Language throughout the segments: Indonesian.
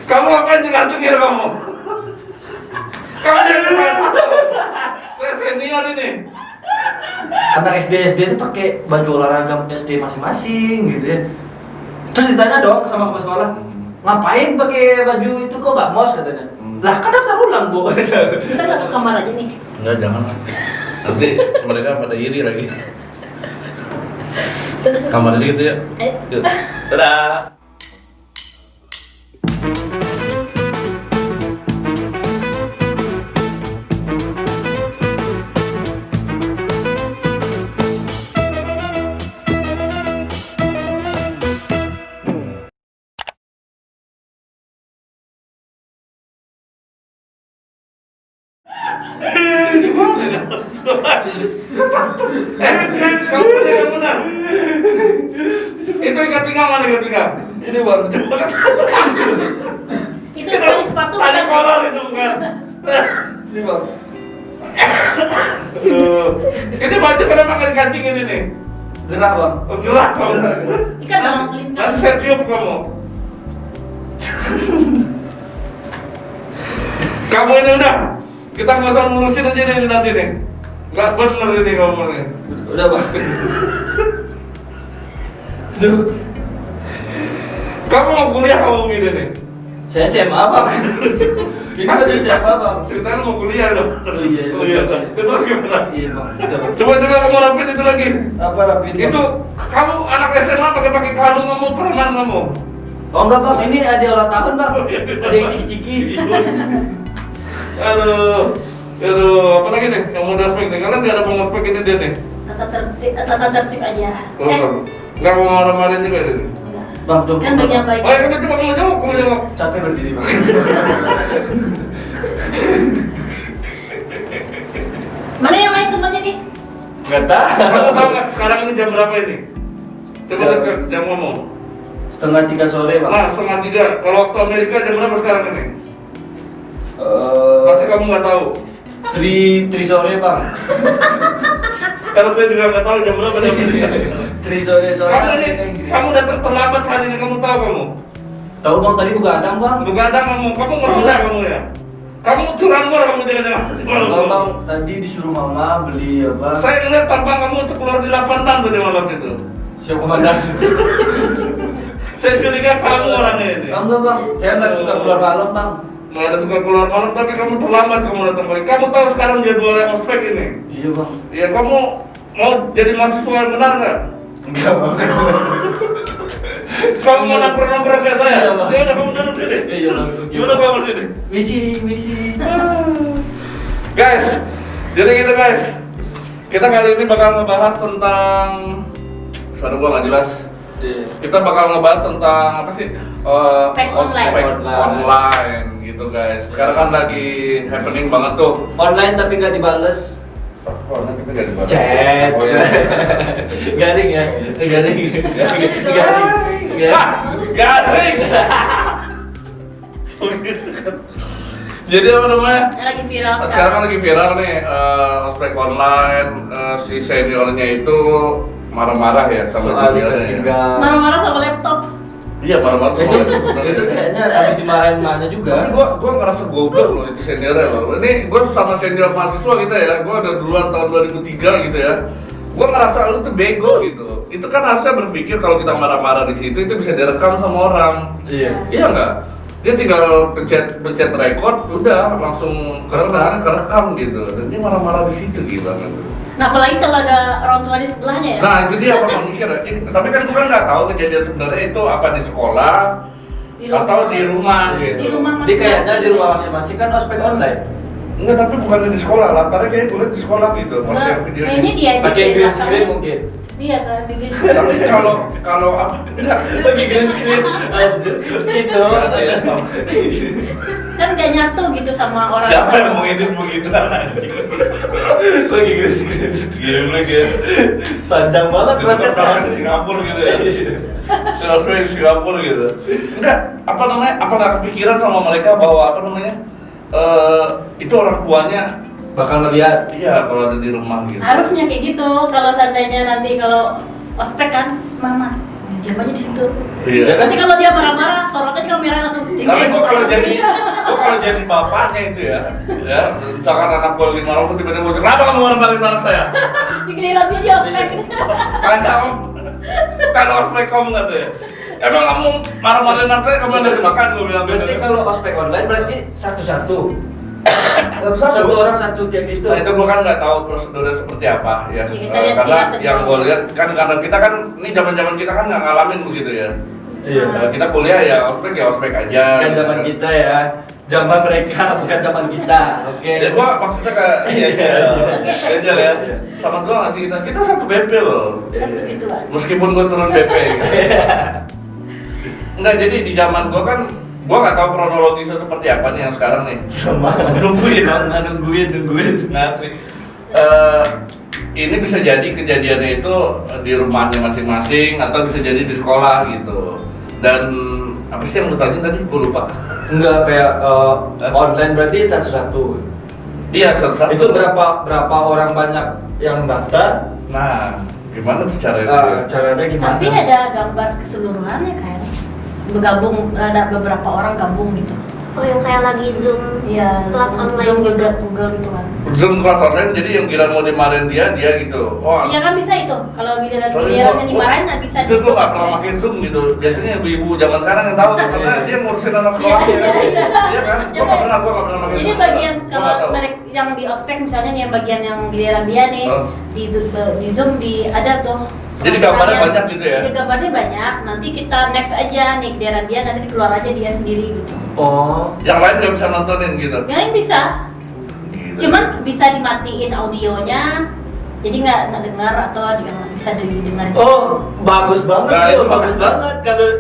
Kamu ngapain ngacungin kamu? Kamu jangan saya senior ini. Anak SD itu pakai baju olahraga SD masing-masing gitu ya. Terus ditanya dong sama kepala sekolah, ngapain pakai baju itu kok nggak mos katanya? Lah kan daftar ulang bu. Kita nggak ke kamar aja nih. Enggak, jangan. Nanti mereka pada iri lagi. Kamar aja gitu ya. Ayo. Yuk. Dadah. Kamu yang benar. Itu ikat pinggang mana ikat pinggang? Ini baru coba. Itu tali sepatu Tali bukan? kolor itu bukan. Ini bang. Ini baju kenapa nggak dikancing ini nih? Gerah bang. Oh, gerak kamu. Ikan dalam klip. Nanti saya tiup kamu. Kamu ini udah. Kita nggak usah lulusin aja nih nanti nih. Nggak bener ini kamu nih. Udah bang. Duh. Kamu mau kuliah kamu gini nih? Saya SMA bang. Ini masih SMA bang. Ceritanya lu mau kuliah dong? Oh iya. Kuliah. Terus gimana? Iya bang. Udah, Bang. Coba kamu rapin itu lagi. Apa rapin? Bang? Itu kamu anak SMA pakai kalung kamu preman kamu. Oh enggak bang, ini ada ulang tahun bang. Ada yang ciki-ciki. Aduh, apa lagi nih yang mau ospek nih? Kalian nggak ada mau ospek ini dia nih? Tata tertib aja. Nggak mau marah-marahin juga dia nih? Enggak. Bang, coba. Kan bagian baik. Oh ya, kamu coba kamu jawab. Capek berdiri bang. Mana yang lain tempatnya nih? Nggak tahu. Kamu tahu nggak sekarang ini jam berapa ini? Coba lihat jam ngomong. 2:30 sore bang. Nah, 2:30. Kalau waktu Amerika jam berapa sekarang ini? Pasti kamu nggak tahu. 3 sore bang. Kalau saya juga nggak tahu jam berapa di Amerika. 3 sore. Kamu ini, kamu datang terlambat hari ini. Kamu tahu kamu? Tahu bang, tadi begadang bang. Begadang kamu ngerendah kamu ya? Kamu curanmor kamu jangan-jangan. Enggak bang, tadi disuruh mama beli apa? Saya ngeliat tampang kamu untuk keluar di 86 tadi malam itu. Siap komandan. Saya curiga kamu orangnya ini. Enggak bang, saya nggak suka keluar malam bang. Nggak ada suka keluar malam, tapi kamu terlambat kamu datang pagi. Kamu tahu sekarang jadwalnya ospek ini? Iya bang. Ya kamu mau jadi mahasiswa yang benar nggak? Enggak bang. Kamu mau nongkrong kayak saya? Iya, Bang. Ya udah kamu duduk sini. Iya bang. Duduk kamu sini. Misi. Guys, jadi gitu guys. Kita kali ini bakal ngebahas tentang, sekarang gua nggak jelas. Kita bakal ngebahas tentang apa sih? Ospek Online gitu guys. Sekarang kan lagi happening banget tuh. Online tapi nggak dibales. Online tapi nggak dibalas. Chat. Oh iya. Garing ya. Garing. Garing. Jadi apa namanya? Yang lagi viral Sekarang kan lagi viral nih ospek online. Si seniornya itu marah-marah ya sama juniornya ya. Marah-marah sama laptop. Iya, marah-marah sama Itu kayaknya habis dimarahin emaknya juga. Tapi gua ngerasa goblok loh itu seniornya loh. Ini gua sama senior mahasiswa kita ya. Gua udah duluan tahun 2003 gitu ya. Gua ngerasa lu tuh bego gitu. Itu kan harusnya berpikir kalau kita marah-marah di situ itu bisa direkam sama orang. Iya. Iya nggak? Dia tinggal pencet record, udah langsung kerekam gitu. Dan dia marah-marah di situ gitu banget. Nah, apalagi kalau ada orang tua di sebelahnya ya. Nah itu dia apa mikir. Tapi kan gua kan nggak tahu kejadian sebenarnya itu apa di sekolah atau di rumah gitu. Di rumah Jadi kayaknya di rumah masing-masing kan ospek online. Enggak, tapi bukannya di sekolah, latarnya kayak gue liat di sekolah gitu. Pas Enggak, yang video kayaknya ini. dia aja Pakai di green belakangnya. screen mungkin. Iya kan, bikin. Tapi kalau apa? Enggak. Pakai green screen. Anjir. Itu. Kan gak nyatu gitu sama orang. Siapa yang mau edit begitu? Pakai green screen. Gila ya. Panjang banget Prosesnya prosesnya. di Singapura gitu ya. Salesman di Singapura gitu. Enggak, apa namanya? Apa nggak kepikiran sama mereka bahwa apa namanya? Itu orang tuanya Bakal ngeliat. iya kalau ada di rumah gitu. Harusnya kayak gitu. Kalau seandainya nanti kalau ospek kan, mama, diam aja di situ. Iya. Nanti kalau dia marah-marah, sorot aja Tapi gua kalau jadi bapaknya itu ya, misalkan anak gua lagi marah, gua tiba-tiba bilang, kenapa kamu marah-marahin anak saya? Di giliran dia di ospek. Kagak om, kan ospek kamu nggak tuh ya? Emang kamu marah-marahin anak saya, kamu yang ngasih makan, gua bilang. Berarti kalau ospek online berarti satu-satu. Satu orang satu kayak gitu. Nah itu gua kan nggak tahu prosedurnya seperti apa ya. Ya, kita lihat Karena sekilas yang aja. gua lihat kan karena kita kan ini zaman-zaman kita kan nggak ngalamin begitu ya. Iya. Kita kuliah ya ospek aja. Kan gitu zaman kan. kita ya. Zaman mereka bukan zaman kita. Oke. Ya gua maksudnya kayak ya ya. Sama gua nggak sih kita satu BP loh. Kan begitu lah. Meskipun gua turun BP gitu. Enggak, jadi di zaman gua kan gua nggak tahu kronologisnya seperti apa nih yang sekarang nih. Sama nungguin. Ngantri. Ini bisa jadi kejadiannya itu di rumahnya masing-masing atau bisa jadi di sekolah gitu. Dan apa sih yang lu tanya tadi? Gua lupa. Enggak kayak online berarti satu-satu. Iya, satu-satu. Itu berapa orang banyak yang daftar? Nah, gimana tuh caranya? Caranya gimana? Tapi ada gambar keseluruhannya kayaknya. Bergabung, ada beberapa orang gabung gitu. Oh yang kayak lagi Zoom Iya, kelas online Zoom gitu. Google gitu kan. Zoom kelas online, jadi yang kira mau dimarahin dia gitu. Oh, Iya kan bisa itu. Kalau soalnya gilirannya dimarahin nggak bisa itu gua nggak pernah pakai Zoom gitu. Biasanya ibu-ibu zaman sekarang yang tahu tuh, karena dia ngurusin anak sekolah ya. Iya kan? Gua nggak pernah pakai Jadi Zoom. bagian Gua kalau nggak tahu. mereka yang di ospek misalnya nih yang bagian yang giliran dia nih di Zoom ada tuh. Jadi gambarnya banyak gitu ya? Iya gambarnya banyak. Nanti kita next aja nih giliran dia, nanti keluar aja dia sendiri gitu. Oh. Yang lain nggak bisa nontonin gitu. Yang lain bisa. Gitu. Cuman bisa dimatiin audionya. Jadi nggak dengar atau bisa didengar. Oh, bagus banget Nah, tuh, itu bagus makanya. banget kalau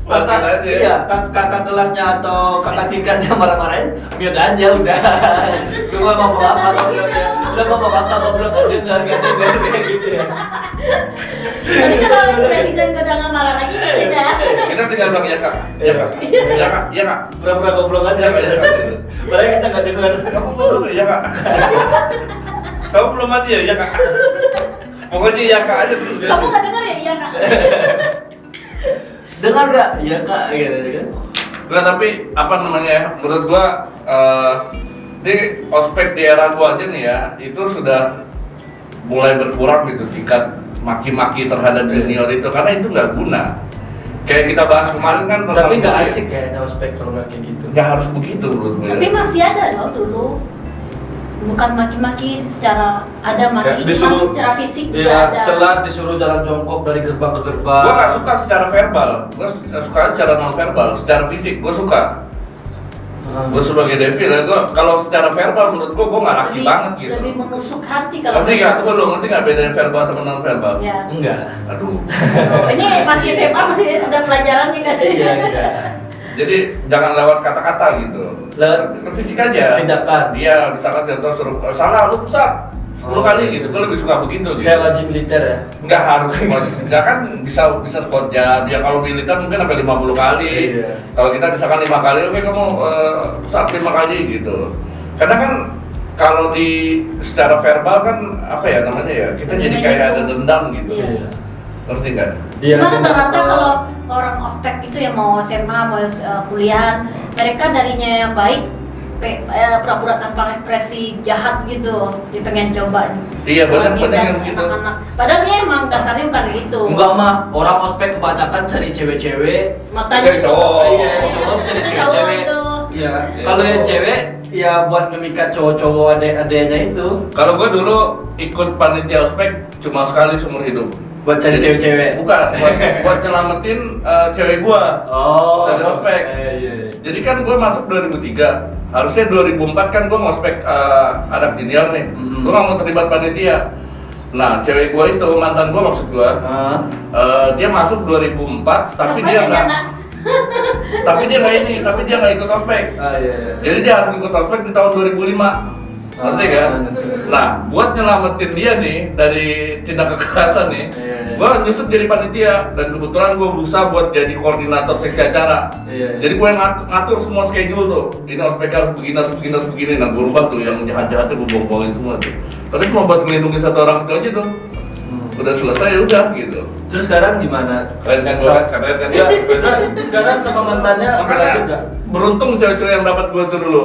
Matiin aja ya. iya, kakak kelasnya atau kakak tingkatnya marah-marahin, mute aja udah. Gue mau ngomong apa goblok ya. Udah ngomong apa goblok enggak dengar kayak gitu ya. Tapi kalau presiden udah nggak marah lagi beda. Kita tinggal bilang ya kak, ya kak, ya kak, ya kak. Pura-pura goblok aja. Ya kak, ya kak. Padahal kita enggak dengar. Kamu belum ya kak? Kamu belum mati ya kak? Pokoknya ya kak aja terus. Kamu nggak dengar ya? Iya kak. Dengar enggak? Iya Kak gitu kan. Enggak, tapi apa namanya ya, menurut gua di ospek di era gua aja nih ya, itu sudah mulai berkurang gitu tingkat maki-maki terhadap junior itu, karena itu nggak guna. Kayak kita bahas kemarin kan tentang Tapi nggak bullying. asik kayaknya ospek kalau nggak kayak gitu. Nggak harus begitu menurut gua. Tapi masih ada loh dulu. Bukan maki-maki secara ada maki, Kayak cuma secara fisik juga Iya, ada. telat disuruh jalan jongkok dari gerbang ke gerbang. Gua nggak suka secara verbal, gua suka secara non verbal, secara fisik gua suka. Gue sebagai devil ya, gue kalau secara verbal menurut gue nggak laki banget gitu. Lebih menusuk hati kalau. Ngerti nggak? Tunggu dulu, ngerti nggak bedanya verbal sama non verbal? Ya. Enggak. Aduh. Oh, ini masih SMA masih ada pelajarannya kan? Iya, iya. Jadi jangan lewat kata-kata gitu. Lewat fisik aja. tindakan. Iya, misalkan contoh suruh salah lu pusat 10 kali gitu. Gue lebih suka begitu gitu. Kayak wajib militer ya. Nggak harus nggak kan bisa squad jam. Ya kalau militer mungkin sampai 50 kali. Iya. Kalau kita misalkan 5 kali, oke kamu pusat 5 kali gitu. Karena kan kalau di secara verbal kan apa ya namanya ya, kita jadi kayak ada dendam gitu. Iya. Ngerti nggak? Iya. Cuma rata-rata kalau orang ospek itu yang mau SMA, mau kuliah, mereka darinya yang baik, pura-pura tanpa ekspresi jahat gitu, dia pengen coba. Iya, banyak Buat yang ngegas gitu. anak-anak. Padahal dia emang dasarnya bukan gitu. Enggak mah, orang ospek kebanyakan cari cewek-cewek. Matanya Cewek cowok. Iya, cowok cari Cowok cewek-cewek. itu. Iya. Iya. Kalau yang cewek ya buat memikat cowok-cowok adek-adeknya itu. Kalau gue dulu ikut panitia ospek cuma sekali seumur hidup. Buat cari cewek-cewek. Bukan, buat nyelamatin cewek gue. Oh. Dari ospek. Iya. Jadi kan gue masuk 2003, harusnya 2004 kan gue ngospek anak junior nih. Hmm. Gue nggak mau terlibat panitia. Nah, cewek gue itu mantan gue maksud gue, dia masuk 2004, tapi dia nggak, tapi dia nggak ikut ospek. Iya. Jadi dia harus ikut ospek di tahun 2005. Ngerti kan? Nah, buat nyelamatin dia nih dari tindak kekerasan nih, Iya. gue nyusup jadi panitia dan kebetulan gue berusaha buat jadi koordinator seksi acara. Iya. Jadi gue yang ngatur semua schedule tuh. Ini ospek harus begini. Nah, gue rubah tuh yang jahat-jahatnya gue bombongin semua tuh. Tapi cuma buat ngelindungin satu orang itu aja tuh. udah selesai ya udah gitu. Terus sekarang gimana? Keren kan gua kan, keren kan. Ya, terus sekarang sama mantannya Makanya berlanjut nggak? beruntung cewek-cewek yang dapat gua tuh dulu.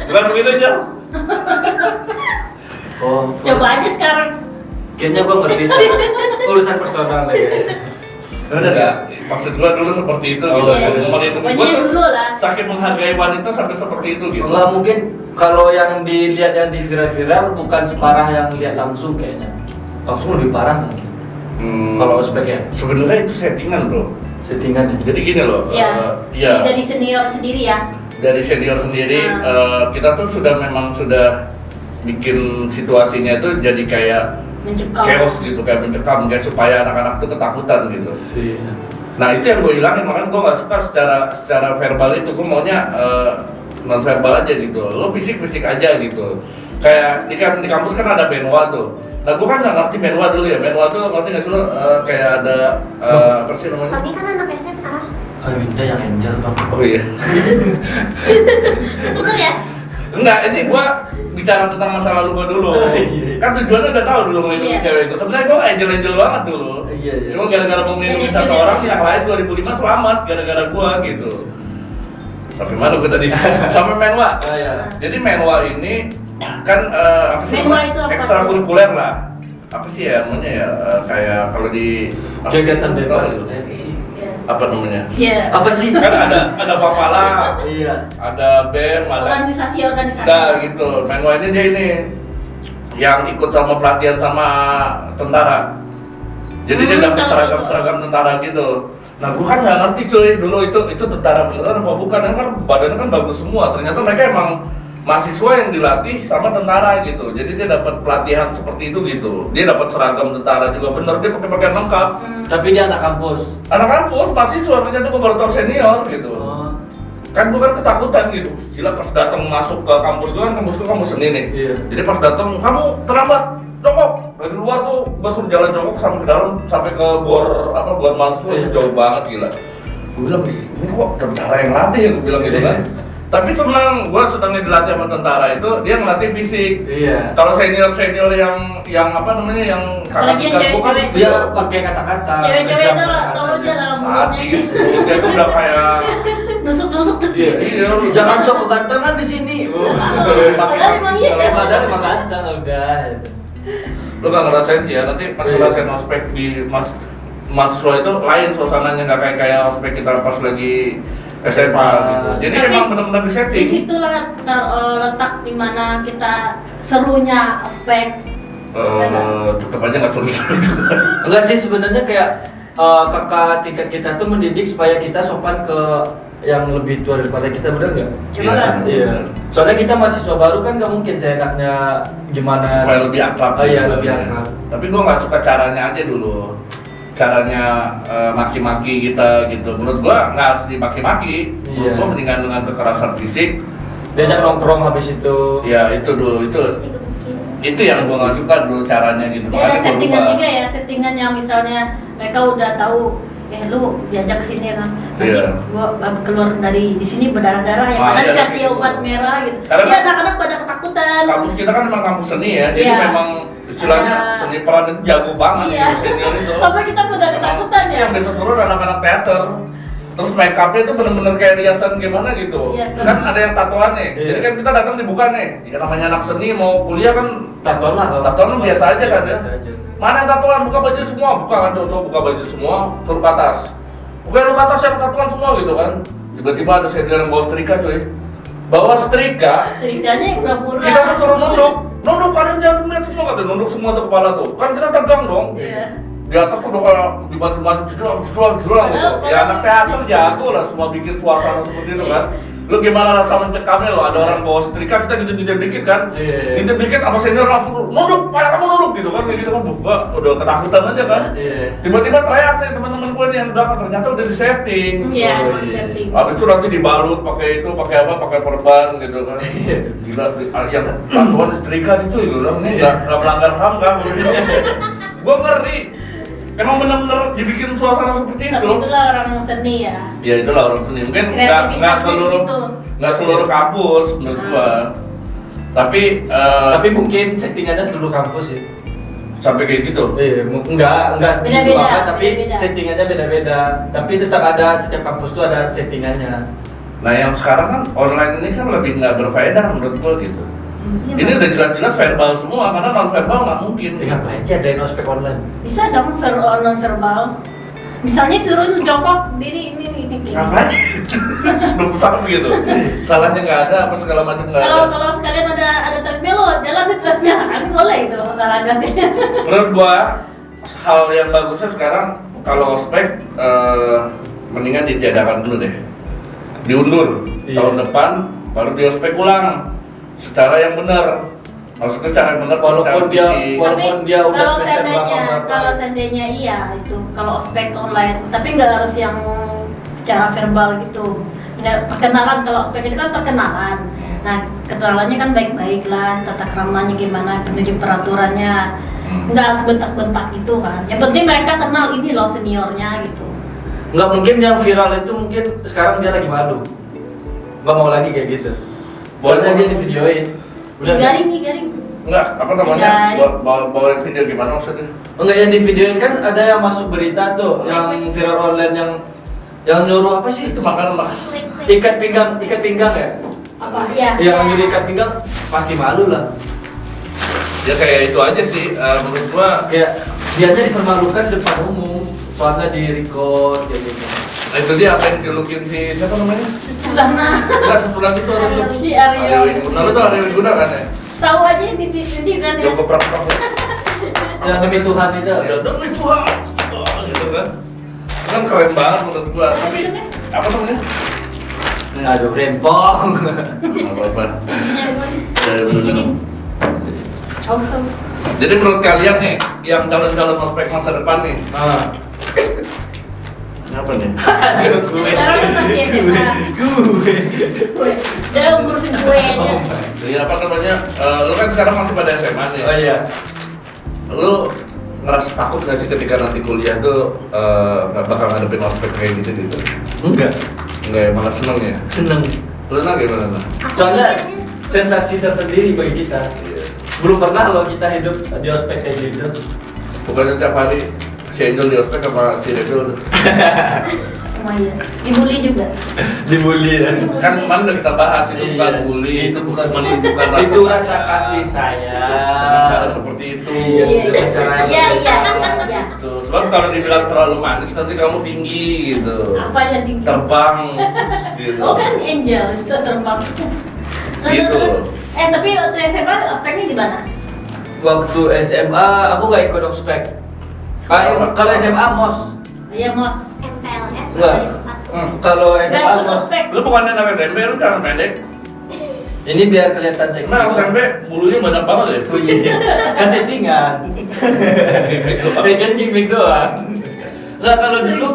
Bukan begitu aja. Oh, Coba aja sekarang. kayaknya gua ngerti sih. Urusan personal ya. Udah enggak, maksud gua dulu seperti itu Oh, gitu. iya. Melindungi Pokoknya gua tuh dulu lah. saking menghargai wanita sampai seperti itu gitu. Enggak mungkin kalau yang dilihat yang di viral-viral bukan separah yang lihat langsung kayaknya. Langsung lebih parah mungkin. Kalau ospek ya, Sebenarnya itu settingan bro. settingan ya. Jadi gini loh, Ya. ya Dari senior sendiri ya. dari senior sendiri kita tuh memang sudah bikin situasinya itu jadi kayak Mencekam. chaos gitu, kayak mencekam, kayak supaya anak-anak tuh ketakutan gitu. Iya. Nah itu yang gue hilangin, makanya gue nggak suka secara verbal itu, gue maunya non verbal aja gitu. Lo fisik aja gitu. Kayak di kampus kan ada benwa tuh. Nah gue kan nggak ngerti benwa dulu ya. Benwa tuh ngerti nggak sih lo? Kayak ada apa sih namanya? Kami kan anak SMA. Kayak minta yang angel bang. Oh iya. Ketukar ya? Enggak, ini gua bicara tentang masa lalu gua dulu. Iya. Kan tujuannya udah tahu dulu melindungi Iya. cewek itu. Sebenarnya gua angel banget dulu. Iya, iya. Cuma gara-gara mau melindungi Iya, satu iya. orang, yang lain 2005 selamat gara-gara gua gitu. Sampai mana gua tadi? Sampai menwa. Ah ya. Jadi menwa ini kan apa sih? Menwa itu apa? Ekstrakurikuler lah. Apa sih ya namanya ya? Kayak kalau di apa sih? Kegiatan bebas. Iya. Apa namanya? Iya. Apa sih? Kan ada papala, Iya. ada BEM, ada Organisasi. Nah gitu, menwa ini dia ini yang ikut sama pelatihan sama tentara. Jadi dia dapat tahu. seragam tentara gitu. Nah gua kan nggak ngerti cuy, dulu itu tentara beneran apa bukan? Kan badannya kan bagus semua. Ternyata mereka emang mahasiswa yang dilatih sama tentara gitu. Jadi dia dapat pelatihan seperti itu gitu. Dia dapat seragam tentara juga bener, dia pakai pakaian lengkap. Tapi dia anak kampus. Anak kampus, mahasiswa, ternyata gua baru tau senior gitu. Oh. Kan gue kan ketakutan gitu, gila pas datang masuk ke kampus gue kan kampus seni nih. Iya. Jadi pas datang kamu terlambat, jongkok dari luar tuh gue suruh jalan jongkok sampai ke dalam sampai ke gor mahasiswa itu Iya. jauh banget gila. Gue bilang ini kok tentara yang latih ya, gue bilang gitu kan. Tapi senang, gue sedangnya dilatih sama tentara itu dia ngelatih fisik. Iya. Kalau senior yang apa namanya yang Apalagi yang kakak gue kan cewek-cewek. Dia pakai kata-kata. Cewek-cewek kejam itu kata-katanya. tahu aja lah sadis, dia tuh udah kayak Nusuk-nusuk tuh. Iya. iya, Jangan sok kegantengan di sini. Padahal emang iya. Padahal emang ganteng udah. Lu gak ngerasain sih ya, nanti pas Iya. ngerasain ospek di mahasiswa itu lain suasananya, nggak kayak ospek kita pas lagi SMA gitu. Jadi Tapi emang benar-benar di setting. Disitulah letak dimana kita serunya ospek. Tetap aja nggak seru-seru. Enggak sih sebenarnya kayak kakak tingkat kita tuh mendidik supaya kita sopan ke yang lebih tua daripada kita, bener nggak? Coba lah. Iya. Soalnya kita mahasiswa baru kan nggak mungkin seenaknya gimana. Supaya lebih akrab. Oh iya gitu. lebih akrab. Tapi gua nggak suka caranya aja dulu. Caranya maki-maki kita gitu. Menurut gua nggak harus dimaki-maki. Menurut Iya. gua mendingan dengan kekerasan fisik. Diajak nongkrong habis itu. Ya itu dulu itu yang gua nggak suka dulu caranya gitu. Tapi ada Makanya gua settingan rubah. juga ya, settingan yang misalnya mereka udah tahu lu diajak ke sini kan, nanti Iya. gua keluar dari di sini berdarah-darah yang mana Iya, dikasih gitu. obat merah gitu. Karena Jadi kan- anak-anak pada ketakutan. Kampus kita kan memang kampus seni ya, jadi Iya. memang istilahnya seni peran itu jago banget Iya. gitu, senior itu. Apa kita pada Memang ketakutan itu ya? yang besok turun anak-anak teater. Terus make upnya itu bener-bener kayak riasan gimana gitu. Iya, Kan ada yang tatoan nih. Iya. Jadi kan kita datang dibuka nih. Ya namanya anak seni mau kuliah kan Tatoan lah. Tatoan biasa aja kan ya. Biasa aja. Mana yang tatoan? Buka baju semua. Buka kan cowok buka baju semua, suruh ke atas. Bukan lu ke atas yang tatoan semua gitu kan. Tiba-tiba ada senior yang bawa setrika cuy. Bawa setrika, Ceritanya yang pura-pura. kita tuh suruh nunduk kalian jangan lihat semua kata nunduk semua tuh kepala tuh kan kita tegang dong Iya. di atas tuh udah kayak dibantu jelang gitu ya anak teater jago lah semua bikin suasana seperti itu kan lu gimana rasa mencekamnya lo ada orang bawa setrika kita gitu dikit kan Iya. ngintip dikit sama senior langsung nunduk pada kamu nunduk gitu kan kayak gitu kan gua udah ketakutan aja kan Iya. tiba-tiba teriak nih teman-teman gue nih yang belakang ternyata udah di setting Iya, Oh, emang iya. setting. habis itu nanti dibalut pakai itu pakai apa pakai perban gitu kan gila yang tatuan setrika itu ya udah ini nggak melanggar HAM kan gue ngeri emang bener-bener dibikin suasana seperti Tapi itu itulah orang seni ya. ya itulah orang seni mungkin Kreativitasnya nggak di seluruh situ. nggak seluruh kampus menurut gua tapi Tapi mungkin settingannya seluruh kampus ya. Sampai kayak gitu. Iya, enggak Beda-beda, gitu apa, tapi beda-beda. settingannya beda-beda. Tapi tetap ada, setiap kampus tuh ada settingannya. Nah yang sekarang kan online ini kan lebih nggak berfaedah menurut gua gitu. Iya, Ini Bang. udah jelas-jelas verbal semua, karena non verbal nggak mungkin. Ya ngapain sih ada ospek online? Bisa dong non verbal. Misalnya suruh lu jongkok diri ini gini. Ngapain? Belum sampai gitu. Salahnya nggak ada, apa segala macam nggak ada. Kalau sekalian ada treadmill lo jalan di treadmill kan boleh itu olahraga sih. Menurut gua hal yang bagusnya sekarang kalau ospek mendingan ditiadakan dulu deh, diundur Iya. tahun depan baru di ospek ulang secara yang benar. Maksudnya cara yang benar Walaupun secara dia- visi. Walaupun dia udah kalau semester seandainya berapa. kalau seandainya iya itu kalau ospek online tapi nggak harus yang secara verbal gitu. Perkenalan, kalau ospek itu kan perkenalan. Nah kenalannya kan baik-baik lah, tata keramanya gimana, penunjuk peraturannya, nggak harus bentak-bentak gitu kan. Yang penting mereka kenal ini loh seniornya gitu. Nggak mungkin yang viral itu mungkin sekarang dia lagi malu. Nggak mau lagi kayak gitu. Soalnya dia di videoin. Garing. Enggak, apa namanya? Bawain video gimana maksudnya? Enggak, yang di videoin kan ada yang masuk berita tuh, yang viral online yang nyuruh apa sih itu makan lah. Ikat pinggang ya? Apa? Ya. Yang nyuruh ikat pinggang pasti malu lah. Ya kayak itu aja sih, menurut gua. Kayak biasanya dipermalukan depan umum, soalnya di record kayak gitu. Nah, itu dia apa yang dijulukin si siapa namanya? Susana. Enggak, sebulan itu Aryo. Si Aryo. Wiguna, lu tuh Aryo Wiguna kan ya? Tahu aja di netizen ya. Yang keprak-keprak. Yang demi Tuhan itu. Ya demi Tuhan. Oh, gitu kan. Kan keren banget menurut gua, tapi apa namanya? Aduh, rempong. Apa-apa. Haus. Jadi menurut kalian nih, yang calon-calon ospek masa depan nih, Ah. apa nih? Aduh, gue. Sekarang kan masih SMA. Kue. Dia ngurusin kuenya. Jadi apa namanya? Lu kan sekarang masih pada SMA nih. Oh iya. Lu ngerasa takut gak sih ketika nanti kuliah tuh nggak bakal ngadepin ospek kayak gitu gitu? Enggak, Enggak ya, malah seneng ya. seneng. Lu gimana nah? Soalnya sensasi tersendiri bagi kita. Belum pernah loh kita hidup di ospek kayak gitu. Bukannya tiap hari si Angel di ospek apa si Devil tuh? Oh iya. Dibully juga. Dibully ya. Kan kemarin udah kita bahas itu bukan Iya. bully, Itu bukan menunjukkan rasa itu rasa sayang. kasih Dengan cara sayang. seperti itu. Iya, dengan cara yang Iya. Gitu. Sebab kalau dibilang terlalu manis nanti kamu tinggi gitu. Apanya tinggi? Terbang gitu. Oh kan Angel itu terbang. Gitu. Tapi waktu SMA ospeknya di mana? Waktu SMA aku gak ikut ospek. Kalau SMA mos. Iya Mos. MPLS Enggak. Kalau Nggak SMA ikut mos. ospek. Lu bukannya anak SMP, lu jangan pendek. Ini biar kelihatan seksi. Nah, SMP bulunya banyak banget ya. Oh iya, kan settingan. Bikin gimmick doang. Enggak, kalau dulu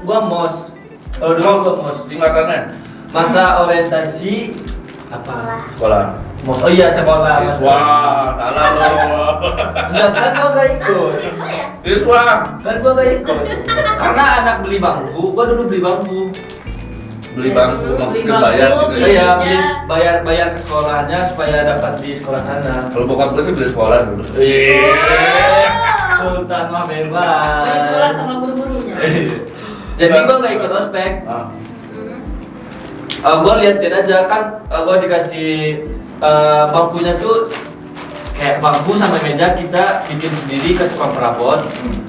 gua mos. Kalau dulu gua mos. Tingkatannya Masa orientasi apa? sekolah. Mos. Oh iya, sekolah. Siswa, salah lo. Enggak, kan gua enggak ikut. Siswa ya? Siswa. Kan gua enggak ikut. Karena anak beli bangku, gua dulu beli bangku. Beli bangku, Beli maksudnya bangku, bayar gitu ya. Iya, Iya. bayar ke sekolahnya supaya dapat di sekolah sana. Kalau bokap gue sih beli sekolah dulu. Iya. Sultan mah Beli sekolah bebas. sama guru-gurunya. Jadi gua nggak ikut ospek. Ah. Gua liatin aja kan, gua dikasih bangkunya tuh kayak bangku sama meja kita bikin sendiri ke tukang perabot,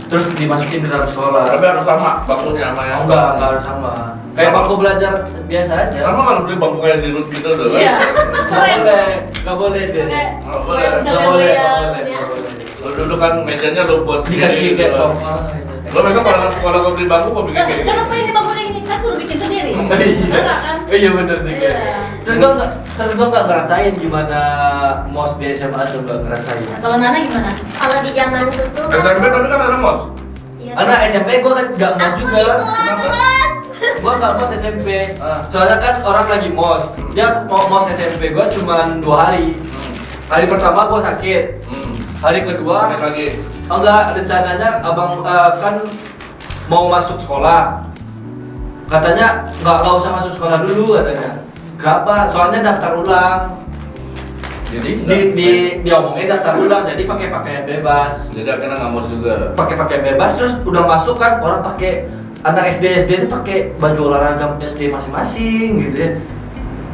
terus dimasukin ke dalam sekolah. Tapi harus sama bangkunya sama yang. Enggak harus sama. Kayak bangku belajar biasa aja. Sama kalau beli bangku kayak di Rut gitu tuh. Iya. Nggak boleh deh. Nggak boleh. Kayak bisa Nggak boleh, lihat. nggak boleh, nggak boleh. Lo dulu kan mejanya lo buat Dikasih kayak gitu. sofa. Lo besok kalau anak sekolah gue beli bangku gue bikin kayak gitu. Kenapa ini bangunan ini kan suruh bikin sendiri? Iya. Enggak kan? Iya bener juga. Iya. Terus gua nggak ngerasain gimana mos di SMA tuh nggak ngerasain. Nah, kalau Nana gimana? Kalau di zamanku tuh SMP tapi kan ada mos. Iya. Anak SMP gua kan nggak mos Aku juga. disulam terus. Gua nggak mos SMP. Ah. Soalnya kan orang lagi mos. Dia mau mos SMP gua cuma 2 hari. Hari pertama gua sakit. Hari kedua Naik lagi. enggak, rencananya abang kan mau masuk sekolah. Katanya nggak usah masuk sekolah dulu katanya. Kenapa? Soalnya daftar ulang. Jadi diomongin daftar ulang, jadi pakai pakaian bebas. Jadi akhirnya nggak mau juga. Pakai pakaian bebas, terus udah masuk kan orang pakai anak SD itu pakai baju olahraga SD masing-masing gitu ya.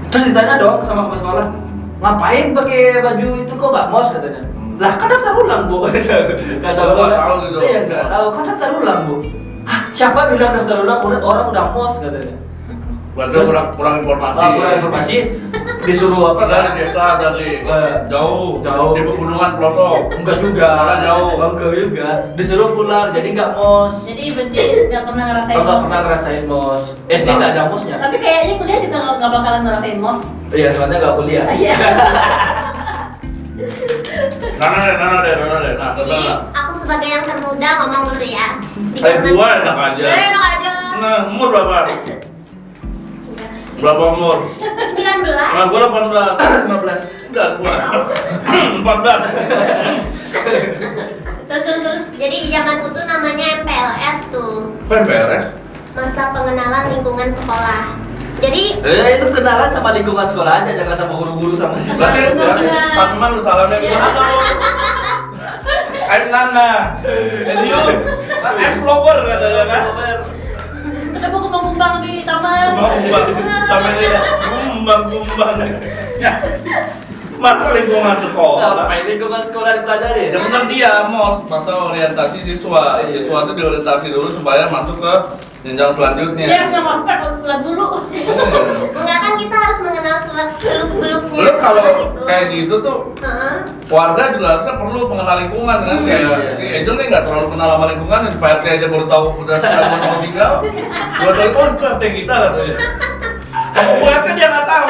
Terus ditanya dong sama kepala sekolah, ngapain pakai baju itu kok nggak mos katanya. Lah kan daftar ulang bu. Kata Oh, gua, nggak tahu gitu. Iya nggak tahu kan daftar ulang bu. Hah, siapa bilang daftar ulang? Orang udah mos katanya. Berarti kurang informasi. Kurang informasi, disuruh apa Padahal kan? di desa tadi jauh Jauh. di pegunungan pelosok. Enggak juga, Jauh. enggak juga. Disuruh pulang, jadi nggak mos. Jadi berarti nggak pernah ngerasain Enggak mos. pernah ngerasain mos. SD nggak ada mosnya. Tapi kayaknya kuliah juga nggak bakalan ngerasain mos. Iya, soalnya nggak kuliah. Iya. Nana deh. Jadi aku sebagai yang termuda ngomong dulu ya. Di Saya zaman- tua enak aja. Enak aja. Nah, umur berapa? Berapa umur? 19. Nah, gua 18. 15. Udah gua. 14. Terus. Jadi di zamanku tuh namanya MPLS tuh. PMPRS. Masa pengenalan lingkungan sekolah. Jadi Itu kenalan sama lingkungan sekolah aja, jangan sama guru-guru sama siswa. Berarti Pak Teman lu salamnya Iya. gimana? I'm Nana. And you? I'm Flower katanya kan? Ketemu kumbang-kumbang di taman. Kumbang sampai dia kumbang. Ya. Masa lingkungan sekolah. Apa lingkungan sekolah dipelajari? Yang benar dia mos masa orientasi siswa. Siswa itu diorientasi dulu supaya masuk ke jenjang selanjutnya. Dia punya ospek ulang dulu. enggak kan kita harus mengenal seluk-beluknya Belum kalau gitu. kayak gitu tuh Heeh. warga juga harusnya perlu mengenal lingkungan kan Iya. kayak si Ejo nih nggak terlalu kenal sama lingkungan, Pak RT aja baru tahu udah sekitar 2 tahun tinggal. 2 tahun oh itu RT kita katanya. Oh, Bu RT dia nggak tahu.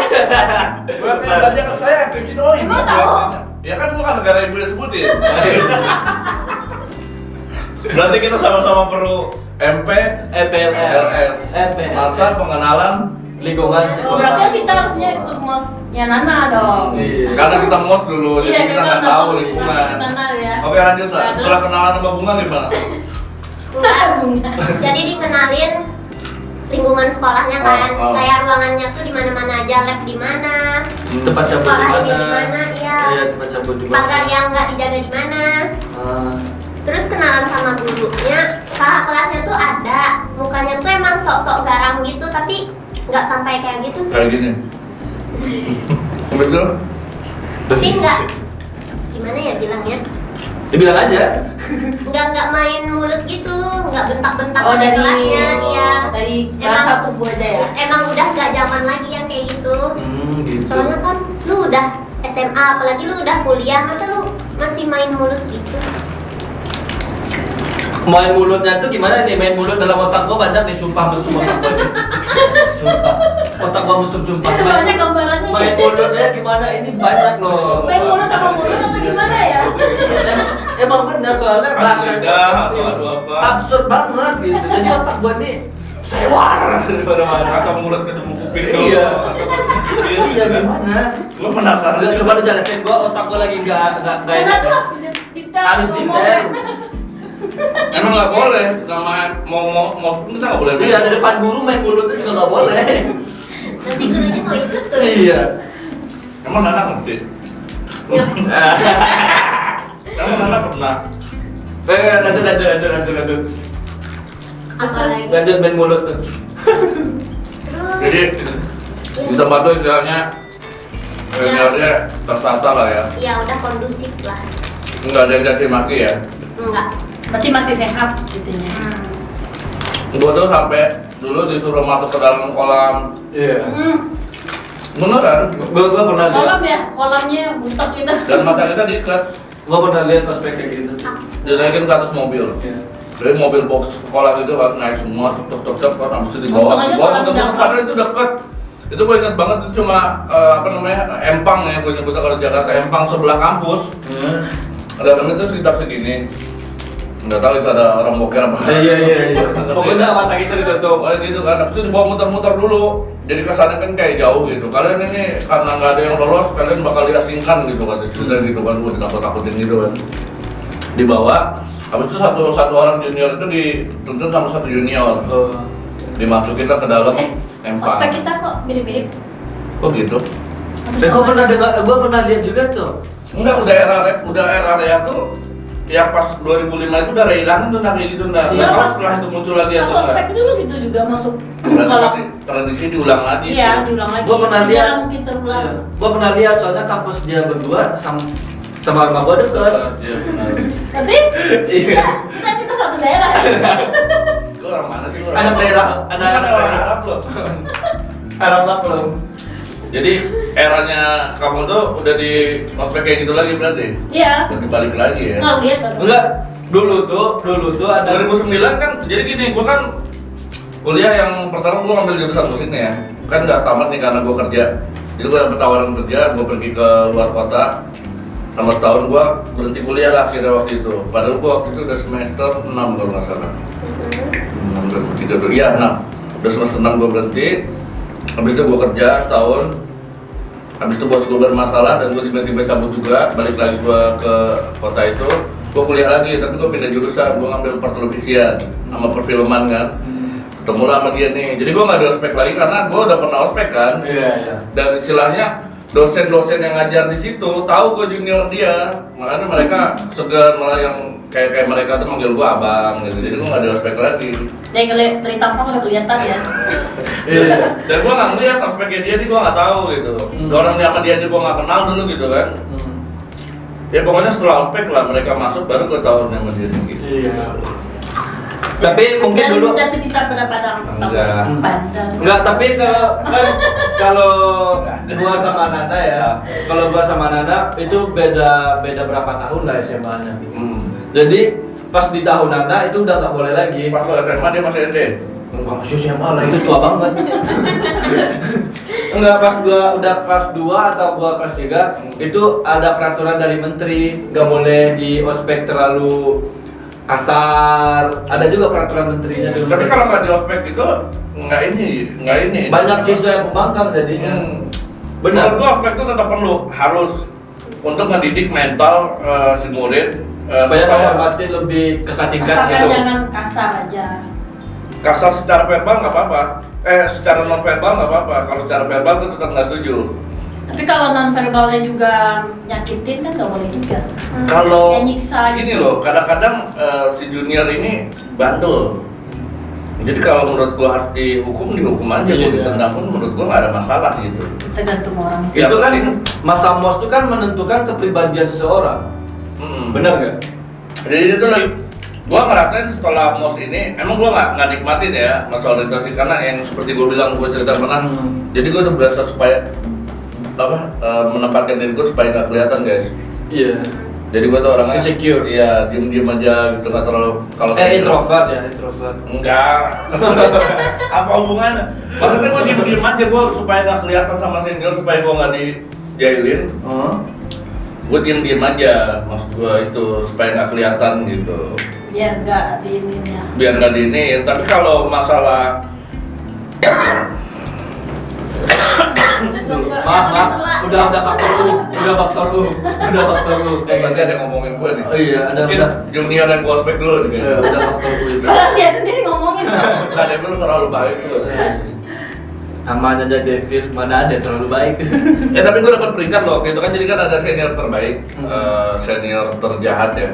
Bu RT belajar kan saya RT sini oh ini Emang Bu tahu? RT-nya. Ya kan bukan negara ibu disebutin. Berarti kita sama-sama perlu MP EPLS. LS masa pengenalan Lingkungan Oh, berarti sekolah. kita harusnya ikut mosnya Nana dong. Iya. karena kita mos dulu jadi kita nggak tahu lingkungan. Kita kenal ya. Oke lanjut lah. Setelah kenalan sama bunga gimana? Bunga. Jadi dikenalin lingkungan sekolahnya kan. Oh. Kayak ruangannya tuh di mana-mana aja, lab di mana, Tempat cabut di sekolah ini di mana? mana, iya. Iya, tempat cabut di Pagar mana? yang nggak dijaga di mana. Ah. Terus kenalan sama gurunya, kakak kelasnya tuh ada, mukanya tuh emang sok-sok garang gitu, tapi nggak sampai kayak gitu sih. Kayak gini. Betul? Tapi nggak, gimana ya bilangnya? Dibilang aja. Nggak main mulut gitu, nggak bentak-bentak Oh, pada dari kelasnya, iya. dari kelas Emang- satu gua aja ya. Emang udah nggak zaman lagi yang kayak gitu. Gitu. Soalnya kan lu udah SMA, apalagi lu udah kuliah, masa lu masih main mulut gitu? Main mulutnya tuh gimana nih? Main mulut dalam otak gua banyak nih, sumpah mesum otak gua nih. Sumpah. Otak gua mesum sumpah. Itu banyak gambarannya. Main mulutnya gimana? Ini banyak loh. Main mulut sama mulut atau gimana ya? Emang benar soalnya Lidah atau aduh apa? absurd banget gitu. Jadi otak gua nih sewar di mana-mana. Atau mulut ketemu kuping tuh. Iya. Atau kuping. Iya gimana? Lu penasaran? Udah coba lu jelasin gua, otak gua lagi enggak Karena enak. tuh harus detail. Harus detail. Emang nggak boleh sama mau kita nggak boleh. Iya, di depan guru main mulutnya juga nggak boleh. Nanti gurunya mau ikut tuh. Iya. Emang Nana ngerti? Ya, Emang Nana pernah? Lanjut. apalagi. Lanjut main mulut tuh. Terus, Jadi di tempat tuh istilahnya seniornya tertata lah ya. ya udah kondusif lah. Nggak ada yang caci maki ya. Enggak. Berarti masih sehat gitu ya. Gua tuh sampai dulu disuruh masuk ke dalam kolam. Iya. Beneran? Gua pernah Kolam lihat. ya, kolamnya butek gitu. Dan mata kita diikat. Gua pernah lihat prospek kayak gitu. Dinaikin ke atas mobil. Iya. Dari mobil box sekolah itu kan naik semua tuk kan habis itu dibawa. Untung aja Bawa kolam ke tidak padahal itu deket. Itu gue ingat banget itu cuma apa namanya Empang ya, gue nyebutnya kalau Jakarta Empang sebelah kampus. Dalamnya itu sekitar segini. Nggak tahu itu ada orang boker apa. Iya. Pokoknya mata kita ditutup. Pokoknya gitu kan, habis itu dibawa muter-muter dulu. Jadi kesannya kan kayak jauh gitu. Kalian ini karena nggak ada yang lolos, kalian bakal diasingkan gitu kan. Cerita gitu kan, gue ditakut-takutin gitu kan. Dibawa, habis itu satu orang junior itu dituntun sama satu junior. Dimasukin lah ke dalam empang. Ospek kita kok mirip-mirip. Kok gitu? Gue pernah dengar, gue pernah lihat juga tuh. Enggak, udah era tuh ya pas 2005 itu udah hilang tuh kayak gitu enggak. Iya, Enggak tahu Mas. setelah itu muncul lagi Pas atau enggak. ospek dulu gitu juga masuk. Berarti Kalau masih tradisi diulang lagi. iya tuh. diulang lagi. Gue pernah Sejarah lihat. mungkin terulang. Iya. Gue pernah lihat soalnya kampus dia berdua sama rumah gue deket. Iya benar. Nanti Iya. kita satu daerah. Lu orang mana sih lu? Anak daerah, Kan anak orang daerah. Arab loh. Arab belum. Jadi eranya kamu tuh udah di ospek kayak gitu lagi berarti? Iya. Udah dibalik lagi ya? Nggak lihat kan? Enggak, dulu tuh ada 2009 kan, jadi gini, gua kan kuliah yang pertama gua ngambil jurusan musik nih ya. Kan nggak tamat nih karena gua kerja. Jadi gua dapet tawaran kerja, gua pergi ke luar kota. Selama setahun gua berhenti kuliah lah akhirnya waktu itu. Padahal gua waktu itu udah semester 6 kalau nggak salah. 6, 3, iya 6. Udah semester 6 gua berhenti. Habis itu gua kerja setahun. Habis itu bos gue bermasalah dan gue tiba-tiba cabut juga, balik lagi gue ke kota itu. Gue kuliah lagi, tapi gue pindah jurusan, gue ngambil pertelevisian sama perfilman kan. Ketemu lah sama dia nih, jadi gue nggak di ospek lagi karena gue udah pernah ospek kan. Iya. Dan istilahnya dosen-dosen yang ngajar di situ tahu gue junior dia, makanya mereka segan malah yang kayak mereka tuh manggil gue abang gitu. Jadi gue nggak di ospek lagi. Dari tampang udah kelihatan ya. Iya. Dan gue nggak ngeliat ospeknya dia nih, gue nggak tahu gitu. Orang sama dia aja gue nggak kenal dulu gitu kan. Ya pokoknya setelah ospek lah mereka masuk baru gue tahu nama dia gitu. Iya. Tapi mungkin dulu Dan kita pada Enggak. Padang. enggak, tapi kalau gua sama Nana ya, kalau gua sama Nana itu beda berapa tahun lah SMA-nya. Jadi pas di tahun Nana itu udah nggak boleh lagi. Pas lo SMA dia masih SD. Enggak masih SMA lah, itu tua banget. Enggak, pas gua udah kelas 2 atau gua kelas 3 itu ada peraturan dari menteri, nggak boleh di ospek terlalu kasar. Ada juga peraturan menterinya dulu. Tapi kalau nggak di ospek itu nggak ini. banyak siswa yang pembangkang jadinya. Benar. Benar. Menurut gua ospek itu tetap perlu, harus untuk ngedidik mental si murid Supaya menghormati lebih kakak tingkat Asalkan gitu. jangan kasar aja. kasar secara verbal nggak apa-apa. Secara non verbal nggak apa-apa. Kalau secara verbal gue tetap nggak setuju. Tapi kalau non verbalnya juga nyakitin kan nggak boleh juga. Kalau Kayak nyiksa gini gitu. loh, kadang-kadang si junior ini bandel. Jadi kalau menurut gua harus dihukum aja, Iya. mau ditendang pun menurut gua nggak ada masalah gitu. Tergantung orang sih. Ya, Itu kan penting- masa MOS itu kan menentukan kepribadian seseorang. Benar nggak? Jadi itu lagi, gua ngerasain setelah MOS ini, emang gua nggak nikmatin ya masa orientasi karena yang seperti gua bilang gua cerita pernah. Jadi gua tuh berasa supaya menempatkan diri gua supaya nggak kelihatan guys. Iya. Jadi gua tuh orangnya Insecure. Iya, diem aja gitu, nggak terlalu kalau senior- Introvert ya, introvert. Enggak. Apa hubungannya? Maksudnya gue diem aja, gue supaya nggak kelihatan sama senior, supaya gue nggak dijailin. Gue diem aja, maksud gue itu supaya nggak kelihatan gitu. Biar nggak diininya. Biar nggak diiniin. Tapi kalau masalah Maaf, udah faktor U. pasti ada yang ngomongin gue nih. Oh iya, ada Mungkin udah. junior yang gue ospek dulu nih. Iya, udah faktor U itu. Padahal dia sendiri ngomongin. Nggak ada dulu terlalu baik dulu. Namanya aja Devil, mana ada terlalu baik. Ya tapi gue dapat peringkat loh, waktu itu kan jadi kan ada senior terbaik, senior terjahat ya.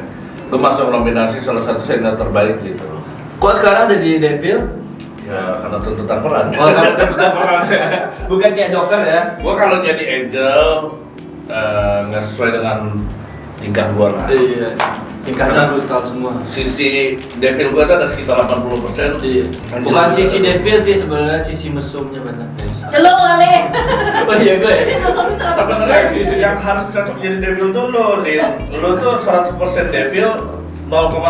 Gue masuk nominasi salah satu senior terbaik gitu. Kok sekarang ada di Devil? Ya karena tuntutan peran. Oh, kalau tentukan peran. Bukan kayak Joker ya. Gue kalau jadi angel nggak sesuai dengan tingkah gue lah. Iya. Tingkahnya brutal semua. Sisi devil gue tuh ada sekitar 80%. Iya. Bukan sisi Devil sih sebenarnya, sisi mesumnya banyak guys. Halo Ale. Oh iya gue. Sebenarnya yang harus cocok jadi devil tuh lo, Din. Lo tuh 100% devil, 0,0%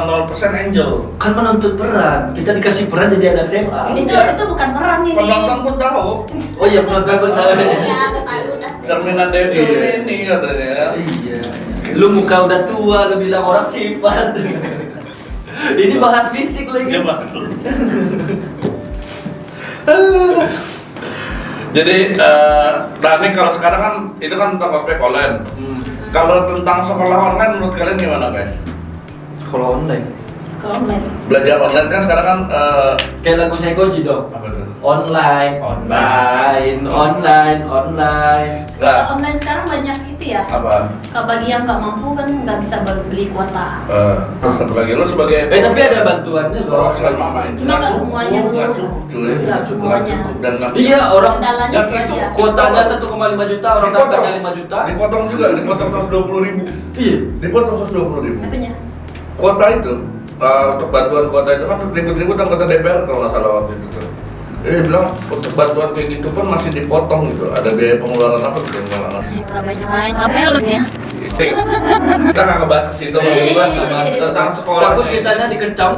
angel. Kan menuntut peran. Kita dikasih peran jadi anak SMA. Itu bukan peran ini. Penonton pun tahu. Oh iya, penonton gue tahu. Ya, bukan udah. Cerminan devil Iya. ini katanya. Iya. Lu muka udah tua, lu bilang orang sifat. Ini bahas fisik lagi. Iya, Pak. Jadi, nah ini kalau sekarang kan itu kan tentang ospek online. Kalau tentang sekolah online menurut kalian gimana guys? Sekolah online. Sekolah online. Belajar online kan sekarang kan Kayak lagu Sekoji dong. apa tuh? online. Kalau online sekarang banyak itu ya. Apa? Kalau bagi yang nggak mampu kan nggak bisa beli kuota. Terus satu lagi lo sebagai Tapi ada bantuannya loh. perwakilan mama itu Cuma nggak semuanya dulu. nggak cukup cuy. Nggak semuanya. cukup dan nggak Iya, orang Kendalanya yang itu itu aja. kuotanya 1,5 juta, orang daftarnya 5 juta. Dipotong juga, dipotong 120.000. Iya. Dipotong 120.000. Apanya? Kuota itu untuk bantuan kuota itu kan ribut-ribut anggota DPR kalau nggak salah waktu itu tuh. Bilang untuk bantuan kayak gitu pun masih dipotong gitu. Ada biaya pengeluaran apa tuh yang nggak ngerti. Nggak banyak main. Apa ya lu ya? Kita nggak ngebahas ke situ, Iya. tentang sekolah. Takut kitanya dikecam.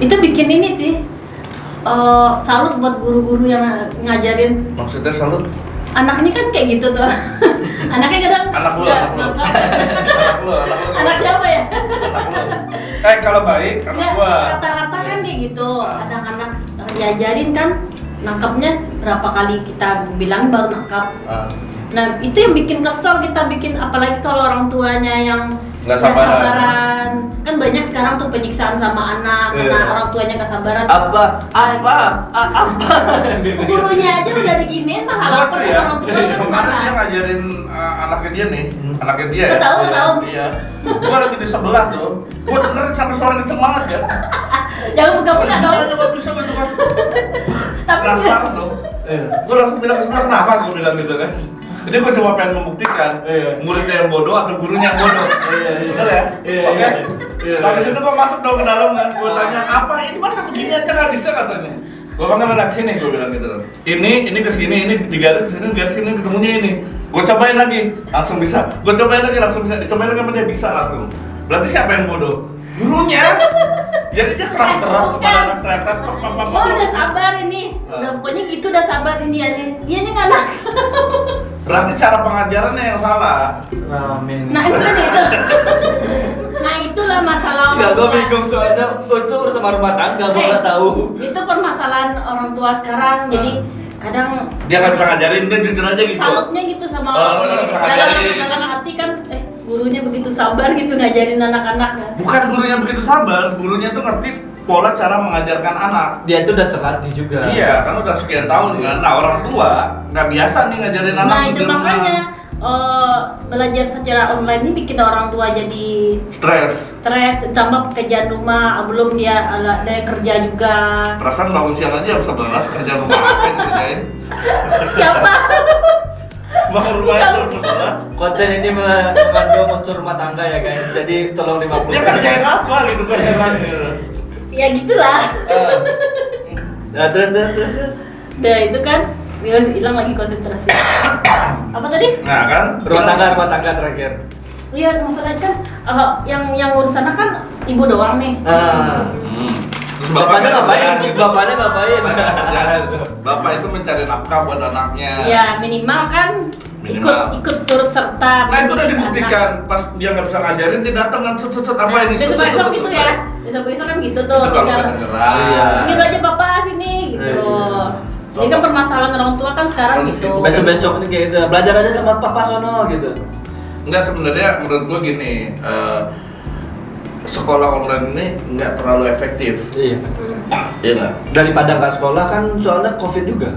Itu bikin ini sih. Salut buat guru-guru yang ngajarin Maksudnya salut anaknya kan kayak gitu tuh. Anaknya kadang Anak lu, nggak anak lu. nangkap. anak lu. Anak siapa ya? Kalau baik anak Nggak, gua. rata-rata kan kayak gitu. Anak-anak diajarin kan nangkapnya berapa kali kita bilang baru nangkap. Nah itu yang bikin kesel kita bikin, apalagi kalau orang tuanya yang Nggak nggak sabaran. sabaran. Kan banyak sekarang tuh penyiksaan sama anak karena Iya. orang tuanya nggak sabaran. Apa? Gurunya aja udah diginiin mah Gua lapor tuh sama orang tua kemarin dia marah. ngajarin anaknya dia nih, anaknya dia ya. Tahu. Iya. Gua lagi di sebelah tuh. Gua dengerin sampai suara kenceng banget ya. Jangan buka-buka dong. Nggak bisa gitu kan. Tapi Penasaran dong. Gua langsung bilang ke sebelah, kenapa gua bilang gitu kan. Jadi gua coba pengen membuktikan muridnya yang bodoh atau gurunya yang bodoh. Betul ya? Oke. Sampai situ gua masuk dong ke dalam kan. Gua tanya, apa ini masa begini aja nggak bisa katanya. Gua panggil anak sini, gua bilang gitu. Ini ke sini, ini digaris ke sini, garis sini ketemunya ini. Gua cobain lagi, langsung bisa. Gua cobain lagi langsung bisa. Dicobain lagi apa dia bisa langsung. Berarti siapa yang bodoh? Gurunya. Jadi dia keras-keras kepada anak ternyata. oh udah sabar ini. Udah pokoknya gitu udah sabar ini dia nih. Dia nih nggak nakal. Berarti cara pengajarannya yang salah. Ramen. Nah itu kan itu. Nah itulah masalah Enggak, orang gue tua. bingung soalnya itu urusan rumah tangga, gue nggak tahu. Itu permasalahan orang tua sekarang. Jadi kadang Dia nggak bisa ngajarin, dia jujur aja gitu. salutnya gitu sama Oh, nggak bisa ngajarin. dalam hati kan gurunya begitu sabar gitu ngajarin anak-anaknya. Bukan gurunya begitu sabar, gurunya tuh ngerti pola cara mengajarkan anak. Dia itu udah terlatih juga. Iya, kan udah sekian tahun kan. Nah orang tua nggak biasa nih ngajarin anak. Nah di itu rumah. makanya belajar secara online ini bikin orang tua jadi Stres. stres, ditambah pekerjaan rumah, belum dia ada yang kerja juga. Perasaan bangun siang aja jam 11 kerja rumah apa yang dikerjain? Siapa? Bangun rumah aja jam 11. Konten ini mengandung unsur rumah tangga ya guys. Jadi tolong 50. Dia kerjain apa gitu kan heran gitu. Ya gitulah. Nah, terus. Udah itu kan dia hilang lagi konsentrasi. Apa tadi? Nah kan. Rumah tangga terakhir. Iya masalahnya kan yang ngurus anak kan ibu doang nih. Terus Bapaknya ngapain? Bapaknya ngapain? Bapak itu mencari nafkah buat anaknya. Ya minimal kan Minimal. ikut turut serta. Nah itu udah mendidik dibuktikan, anak. pas dia nggak bisa ngajarin, dia datang kan set apa Nah, ini set besok gitu ya. Besok kan gitu tuh. Itu kalau tinggal, kedengeran. Iya. ini belajar bapak sini gitu. Iya. Jadi kan permasalahan orang tua kan sekarang Oh, gitu. Besok ini kayak gitu. Belajar aja sama Papa Sono gitu. Enggak, sebenarnya menurut gua gini, sekolah online ini nggak terlalu efektif. Iya. Iya nggak? Daripada nggak sekolah kan soalnya Covid juga.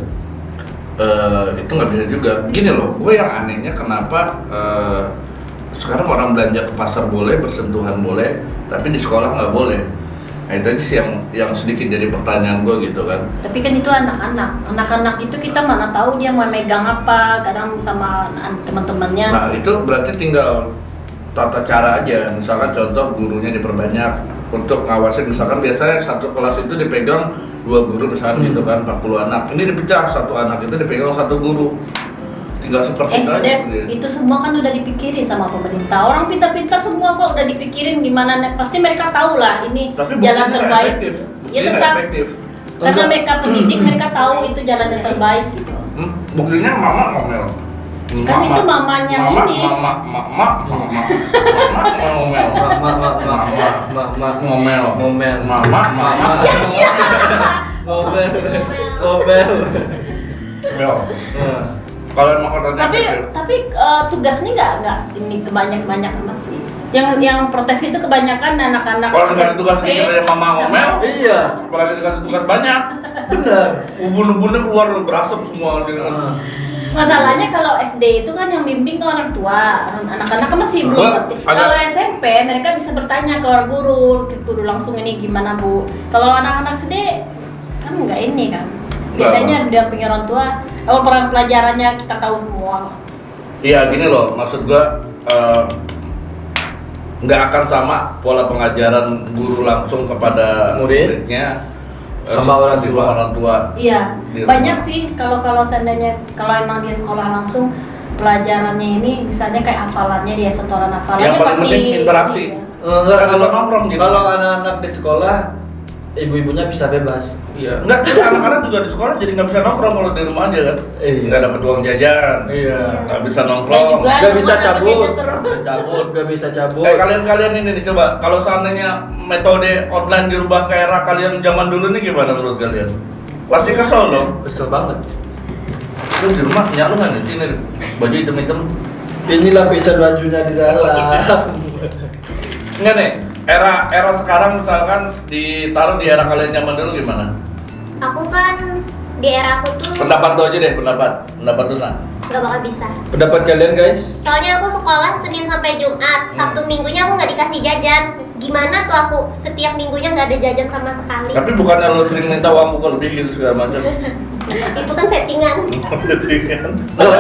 Itu nggak bisa juga. Gini loh, gue yang anehnya kenapa sekarang orang belanja ke pasar boleh, bersentuhan boleh, tapi di sekolah nggak boleh. Nah itu aja sih yang sedikit jadi pertanyaan gue gitu kan. Tapi kan itu anak-anak itu kita mana tahu dia mau megang apa, kadang sama teman-temannya. Nah itu berarti tinggal tata cara aja. Misalkan contoh gurunya diperbanyak untuk ngawasin. Misalkan biasanya satu kelas itu dipegang 2 guru misalkan gitu kan, 40 anak. Ini dipecah, satu anak itu dipegang 1 guru. Tinggal seperti itu aja. Dev, gitu. itu semua kan udah dipikirin sama pemerintah. Orang pintar-pintar semua kok udah dipikirin gimana. Pasti mereka tahu lah ini Tapi jalan buktinya nggak terbaik. efektif. Ya Buktinya nggak tetap. efektif. Karena Enggak. mereka pendidik, mereka tahu itu jalan yang terbaik gitu. Buktinya mama ngomel. Kan itu mamanya ini. Mama ngomel. Ngomel. Ngomel. Mama Ngomel. Mel. Kalau emang kontennya Tapi tugasnya nggak ini kebanyak amat sih. Yang protes itu kebanyakan anak-anak. kalau dikasih tugas SMP dikit aja mama ngomel, Iya. apalagi dikasih tugas banyak. Bener. Ubun-ubunnya keluar berasap semua sini kan. Masalahnya kalau SD itu kan yang bimbing ke orang tua, anak-anak kan masih belum ngerti. Kalau SMP mereka bisa bertanya ke guru langsung ini gimana bu. Kalau anak-anak SD kan nggak ini kan. Biasanya didampingi orang tua. Kalau pelajarannya kita tahu semua. Iya gini loh, maksud gua nggak akan sama pola pengajaran guru langsung kepada muridnya sama orang tua. Iya, banyak sih kalau seandainya kalau emang dia sekolah langsung pelajarannya ini misalnya kayak hafalannya dia setoran hafalannya yang paling penting interaksi. Enggak, kalau nongkrong gitu. Kalau anak-anak di sekolah ibu-ibunya bisa bebas. Iya, enggak, anak-anak juga di sekolah jadi nggak bisa nongkrong kalau di rumah aja kan. Iya. Nggak dapat uang jajan. Iya. Nggak bisa Ya nongkrong. juga Nggak bisa anak-anak cabut. terus. Nggak bisa cabut. Kayak kalian ini nih coba, kalau seandainya metode online dirubah ke era kalian zaman dulu nih gimana menurut kalian? Pasti kesel dong. Kesel banget. Lu di rumah punya lu nggak nih? Ini baju hitam-hitam. Ini lapisan bajunya di dalam. Enggak nih, era sekarang misalkan ditaruh di era kalian zaman dulu gimana? Aku kan di era aku tuh Pendapat lu aja deh, pendapat lu nah. nggak bakal bisa. Pendapat kalian guys? Soalnya aku sekolah Senin sampai Jumat, Sabtu Minggunya aku nggak dikasih jajan. Gimana tuh aku setiap minggunya nggak ada jajan sama sekali. Tapi bukannya lu sering minta uang buku lebih gitu segala macam? Itu kan settingan. Kalau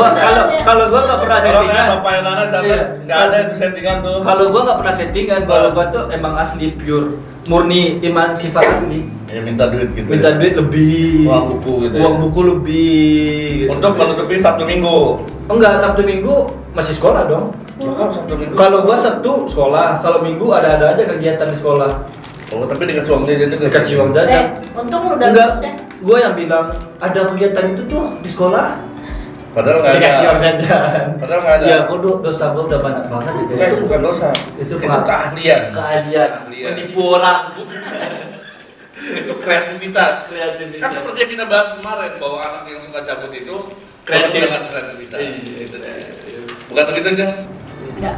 gua nggak pernah Kalau settingan. kayak bapaknya Nana catat, Iya. nggak ada itu settingan tuh. Kalau gua nggak pernah settingan, kalau gua tuh emang asli pure, murni iman sifat asli. Ya minta duit gitu. Minta ya. duit lebih. Uang buku gitu. Uang buku lebih. Gitu. Untuk menutupi Sabtu Minggu. Enggak, Sabtu Minggu masih sekolah dong. Oh, Sabtu Minggu. Kalau gua Sabtu sekolah, kalau Minggu ada aja kegiatan di sekolah. Oh, tapi dikasih uang jajan juga. Dikasih uang jajan. Untung lu udah Enggak, lulus ya. gua yang bilang ada kegiatan itu tuh di sekolah. Padahal nggak ada. Dikasih uang jajan. Padahal nggak ada. Ya, kok dosa gua udah banyak banget gitu. Itu bukan dosa. Itu Itu keahlian. Keahlian menipu orang. Itu kreativitas. Kreativitas. Kan seperti yang kita bahas kemarin bahwa anak yang suka cabut itu Kreatif. penuh dengan kreativitas. Iya. Itu deh. Bukan begitu aja. Enggak.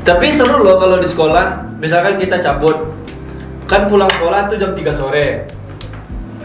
Tapi seru loh kalau di sekolah, misalkan kita cabut, kan pulang sekolah tuh jam 3 sore.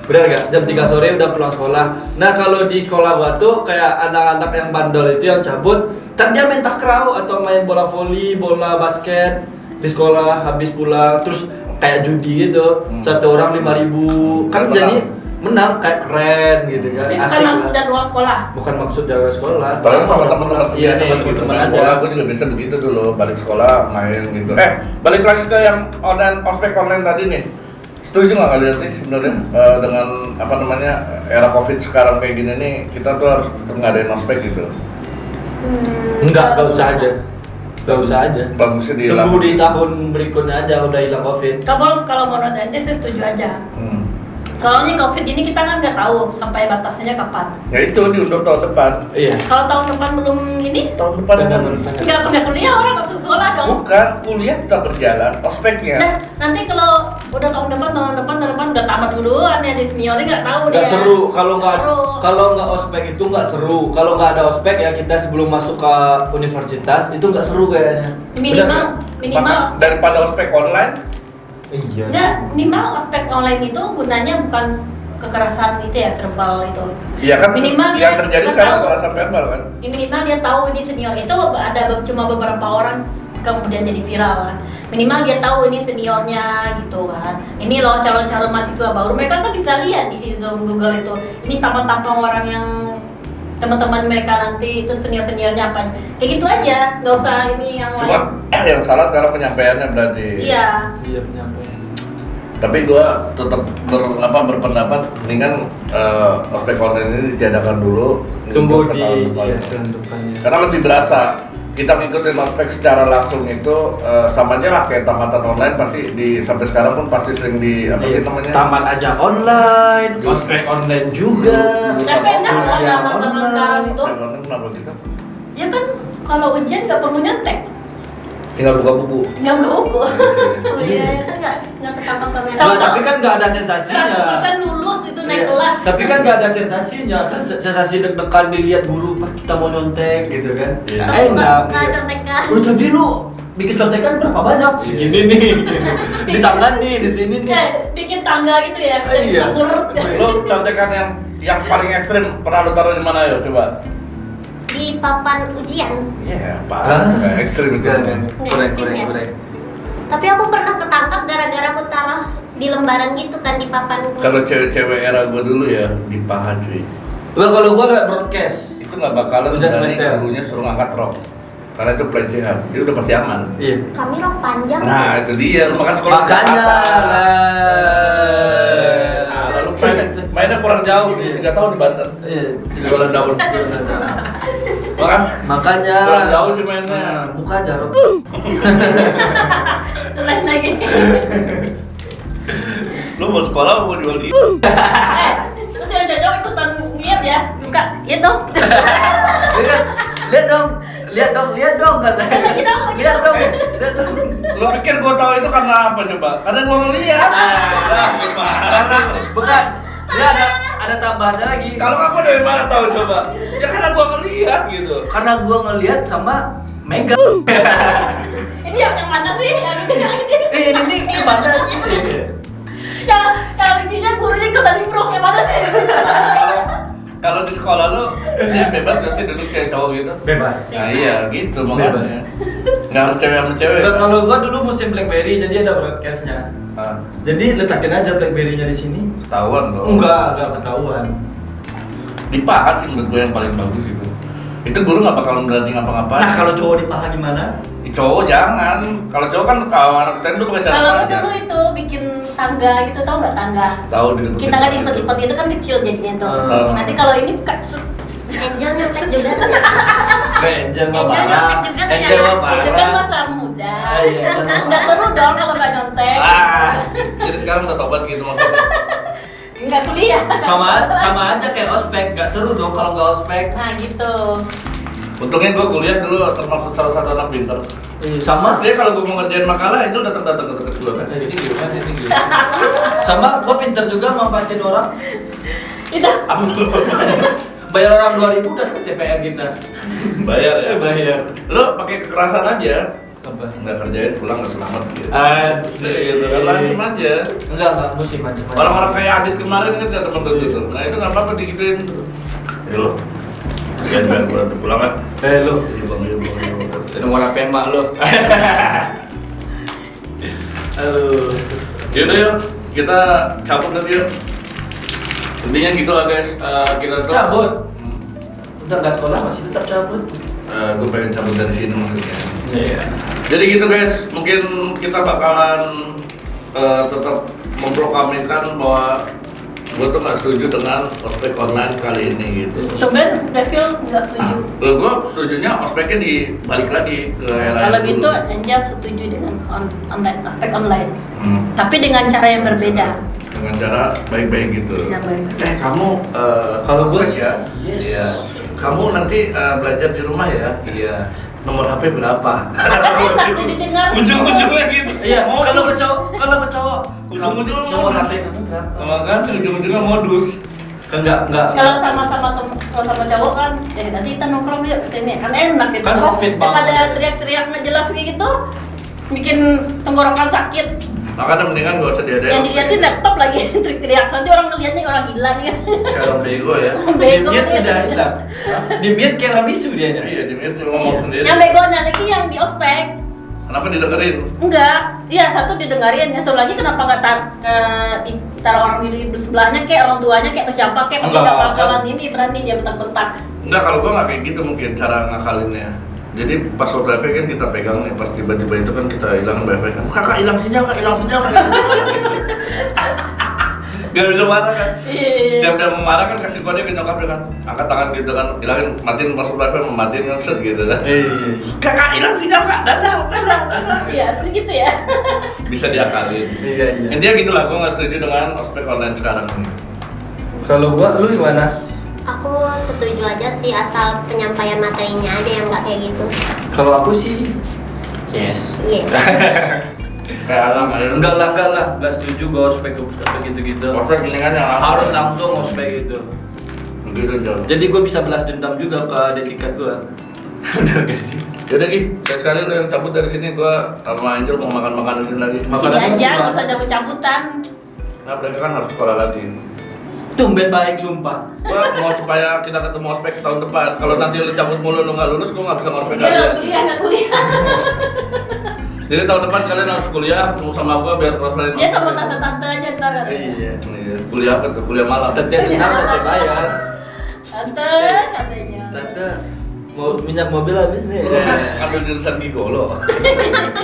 Benar gak? Jam 3 sore udah pulang sekolah. Nah kalau di sekolah gua tuh kayak anak-anak yang bandel itu yang cabut, kan dia main takraw atau main bola voli, bola basket di sekolah habis pulang, terus kayak judi gitu, satu orang 5.000, kan Menang. jadi menang kayak keren gitu kan. Itu kan Asik masuk lah. jadwal sekolah. Bukan maksud jaga sekolah. Padahal sama teman-teman Iya, sama sendiri, teman-teman main aja. bola, gue juga biasa begitu dulu, balik sekolah main gitu. Balik lagi ke yang ospek online tadi nih. Setuju nggak kalian sih sebenarnya dengan apa namanya era COVID sekarang kayak gini nih, kita tuh harus tetap ngadain ospek gitu. Enggak usah aja. Gak usah aja. Bagusnya di Tunggu di tahun berikutnya aja udah hilang COVID. Kalau menurut ente saya setuju aja. Soalnya COVID ini kita kan nggak tahu sampai batasnya kapan. Ya itu diundur tahun depan. Iya. Kalau tahun depan belum ini, Tahun depan kan? nggak kuliah orang masuk sekolah dong. Bukan, kuliah tetap berjalan, ospeknya. Nah, nanti kalau udah tahun depan udah tamat duluan ya di seniornya nggak tahu Nggak dia. seru Seru. kalau nggak ospek itu nggak seru. Kalau nggak ada ospek ya kita sebelum masuk ke universitas itu nggak seru kayaknya. Benar Minimal Maka, daripada ospek online, nggak? Iya. nggak minimal ospek online itu gunanya bukan kekerasan itu ya verbal itu. iya kan Minimal yang dia terjadi tahu. sekarang kekerasan verbal kan. Minimal dia tahu ini senior itu ada cuma beberapa orang kemudian jadi viral kan. Minimal dia tahu ini seniornya gitu kan. Ini loh calon-calon mahasiswa baru, mereka kan bisa lihat di Zoom Google itu. Ini tampang-tampang orang yang teman-teman mereka nanti itu senior-seniornya apa. Kayak gitu aja, nggak usah ini yang lain. Cuma yang salah sekarang penyampaiannya berarti. Iya. Iya penyampaian. Tapi gua tetap berpendapat mendingan ospek online ini ditiadakan dulu. Tunggu untuk ke di tahun depan. tahun depannya. Karena lebih berasa kita ngikutin ospek secara langsung itu sama aja lah kayak tamatan online pasti sampai sekarang pun pasti sering di apa sih namanya? Tamat aja online, ospek online juga. Tapi enak loh Kuliah anak-anak zaman sekarang itu. Ospek online kenapa gitu? Ya kan kalau ujian nggak perlu nyontek, Tinggal buka buku. nggak buku. Oh iya, kan nggak ketangkap kamera. Nah, tapi kan nggak ada sensasinya. 100% lulus itu naik Iya. kelas. Tapi kan nggak ada sensasinya, sensasi deg-degan dilihat guru pas kita mau nyontek gitu kan. Iya. Enak. Buka contekan. Oh tadi lu bikin contekan berapa banyak? Iya. Segini nih, di tangan nih, di sini nih. Bikin tangga gitu ya, bisa Iya. diukur. Lo contekan yang paling ekstrim pernah lo taruh di mana ya? Coba. Di papan ujian. Iya, apa? Ah. Ekstrim itu. Kurang. Tapi aku pernah ketangkap gara-gara aku taruh di lembaran gitu kan di papan. Kalau cewek-cewek era gue dulu ya di paha cuy. Lah kalau gua udah broadcast. Itu nggak bakalan Udah berani semester. gurunya suruh ngangkat rok. Karena itu pelecehan. Dia udah pasti aman. Iya. Kami rok panjang. Nah, itu dia. Lu makan sekolah Makanya Jakarta. lah. Salah, lu mainnya kurang jauh nih, 3 tahun di Banten. Iya, jualan daun. Makanya Kurang jauh sih mainnya. buka aja, Rob. Lain lagi. Lu mau sekolah mau jual di Terus yang cocok ikutan niat ya, buka, iya dong. Lihat dong katanya. Lihat dong. Lu pikir gua tahu itu karena apa coba? Karena gua ngeliat. Gimana? Bukan. Dia ada tambahannya lagi. Kalau aku dari mana tahu coba? Ya karena gua ngeliat gitu. Karena gua ngelihat sama Mega. Ini yang mana sih? Yang ini. Ini nih kemana? Yang intinya gurunya ikutan improv yang mana sih? Kalau di sekolah lu ya bebas gak sih duduk cewek cowok gitu? Bebas. Nah iya gitu Bebas. makanya. Nggak harus cewek sama cewek. Enggak, kalau gua dulu musim BlackBerry jadi ada broadcastnya. Ah, Jadi letakin aja BlackBerry-nya di sini. ketahuan loh. Enggak ketahuan. Di paha sih menurut gue yang paling bagus itu. Itu guru nggak bakal berani ngapa-ngapain. Nah, kalau cowok di paha gimana? Di cowok jangan. Kalau cowok kan kalau anak stand tuh pakai cara Kalau panjang. dulu itu bikin tangga gitu, tau nggak tangga? Tahu di Kita kan lipat-lipat itu kan kecil jadinya tuh. Tahu. Nanti kalau ini buka Angel nyontek juga tuh. Angel mah Angel parah. nyontek juga Angel mah ternyata. itu kan parah. masa muda. Iya, itu mah Nggak seru dong kalau nggak nyontek. Jadi sekarang udah tobat gitu maksudnya. Nggak kuliah. Sama aja kayak ospek, gak seru dong kalau nggak ospek. Nah gitu. Untungnya gue kuliah dulu termasuk salah satu anak pinter. Sama Dia kalau gue mau ngerjain makalah itu datang ke dekat gue kan. sama gua pinter juga manfaatin orang. Itu. Bayar orang 2.000 udah selesai CPR kita. Bayar ya. Bayar. Lo pakai kekerasan aja. Apa? Nggak kerjain pulang nggak selamat gitu. Asik. Gitu kan langsung aja. Enggak musim macam. Orang-orang kayak Adit kemarin kan ada temen gue gitu. Nah itu nggak apa-apa digituin. Ya lo. Jangan bayar pulang kan. lu. Iya bang, iya bang, iya bang. Itu mau rapian mak lu. Aduh. Yaudah yuk, kita cabut nanti yuk. Intinya gitu lah guys, kita tuh Cabut? Udah nggak sekolah masih tetap cabut. Gue pengen cabut dari sini maksudnya. Iya. Jadi gitu guys, mungkin kita bakalan tetap memproklamirkan bahwa gue tuh nggak setuju dengan ospek online kali ini gitu. Tumben Devil nggak setuju. Gue setujunya ospeknya dibalik lagi ke era Kalau yang gitu dulu. Angel setuju dengan online, aspek online. Hmm. Tapi dengan cara yang berbeda. Dengan cara baik-baik gitu. Yang baik-baik. Kamu Kalau gua ospek ya, yes. iya. Kamu nanti belajar di rumah ya, iya. Nomor HP berapa? Kan enak tuh didengar. Ujung-ujungnya gitu. Iya, Modus. kalau ke cowok, Ujung-ujungnya nomor modus. HP kamu berapa? Kan ujung-ujungnya modus. Enggak. Kalau kalau sama cowok kan, nanti kita nongkrong yuk sini kan enak gitu. Kan Covid, Bang. Daripada teriak-teriak nggak jelas kayak gitu, bikin tenggorokan sakit. Makanya mendingan gak usah diadain. Yang dilihatin laptop lagi teriak-teriak, nanti orang ngeliatnya orang gila nih kan. Kayak orang bego ya. Bego Di mute nih. udah hilang. Di mute kayak orang bisu dia nya. Iya, dia cuma ngomong sendiri. Yang begonya lagi yang di ospek. Kenapa didengerin? Enggak, iya satu didengarin, yang satu lagi kenapa nggak taruh orang di sebelahnya kayak orang tuanya kayak atau siapa kayak pasti Enggak, nggak bakalan ini berani dia bentak-bentak. Enggak, kalau gua nggak kayak gitu mungkin cara ngakalinnya. Jadi pas wifi kan kita pegang nih, pas tiba-tiba itu kan kita hilang wifi kan. Kakak hilang sinyal, kak hilang sinyal. Gak bisa marah kan? Iya. Setiap dia mau marah kan kasih kode ke nyokapnya kan. Angkat tangan gitu kan, hilangin, matiin password wifi, mematiin kan set gitu kan. Kakak hilang sinyal kak, dadah. Iya, harusnya gitu ya. Bisa diakalin. Iya. Intinya gitulah, gua nggak setuju dengan ospek online sekarang ini. Kalau gua, lu gimana? Aku setuju aja sih asal penyampaian materinya aja yang nggak kayak gitu. Kalau aku sih, yes. Iya. Kayak alam aja. Enggak lah, enggak setuju gua ospek gitu-gitu. Ospek ini kan yang Harus langsung ospek gitu. begitu jauh. Jadi gua bisa balas dendam juga ke adik tingkat gua. Udah gak sih? Yaudah Ki, sekali lu yang cabut dari sini, gua sama Angel mau makan-makan di sini lagi. Sini Makanannya aja, masih nggak banyak. usah cabut-cabutan. Nah, mereka kan harus sekolah lagi. Tumben baik sumpah. Gua mau supaya kita ketemu ospek tahun depan. Kalau nanti lu cabut mulu, lu nggak lulus, gua nggak bisa ngospek Dia lagi. nggak kuliah, nggak kuliah. Jadi tahun depan kalian harus kuliah, ketemu sama gua biar crossplay. Dia sama tante-tante aja ntar katanya. Iya. Iya, kuliah apa tuh? Kuliah malam. Tante senang, tante bayar. Tante katanya. Tante mau minyak mobil habis nih. Ambil jurusan gigolo.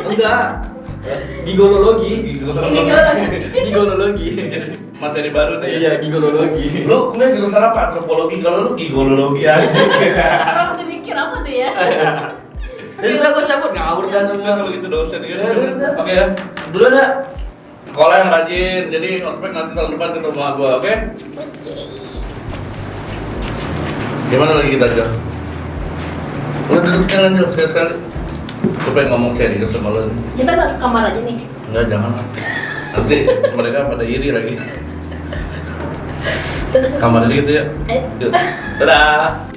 Enggak. Gigolologi. Gigolologi. Materi baru tuh ya. Iya, gigolologi. Lu kuliah jurusan apa? Antropologi. Kalau lu gigolologi asik. Orang tuh mikir apa tuh ya? Ya sudah gua cabut ngawur dah Udah semua. kalau gitu dosen ya. Ya, udah. Oke ya. Dulu dah. Sekolah yang rajin. Jadi ospek nanti tahun depan ketemu sama gua, oke? Gimana lagi kita aja? Udah duduk sekalian aja sekali-sekali. Supaya ngomong serius sama lu. Kita nggak ke kamar aja nih. Enggak, jangan lah. Nanti mereka pada iri lagi. Kamar ini gitu ya. Eh. Yuk. Dadah.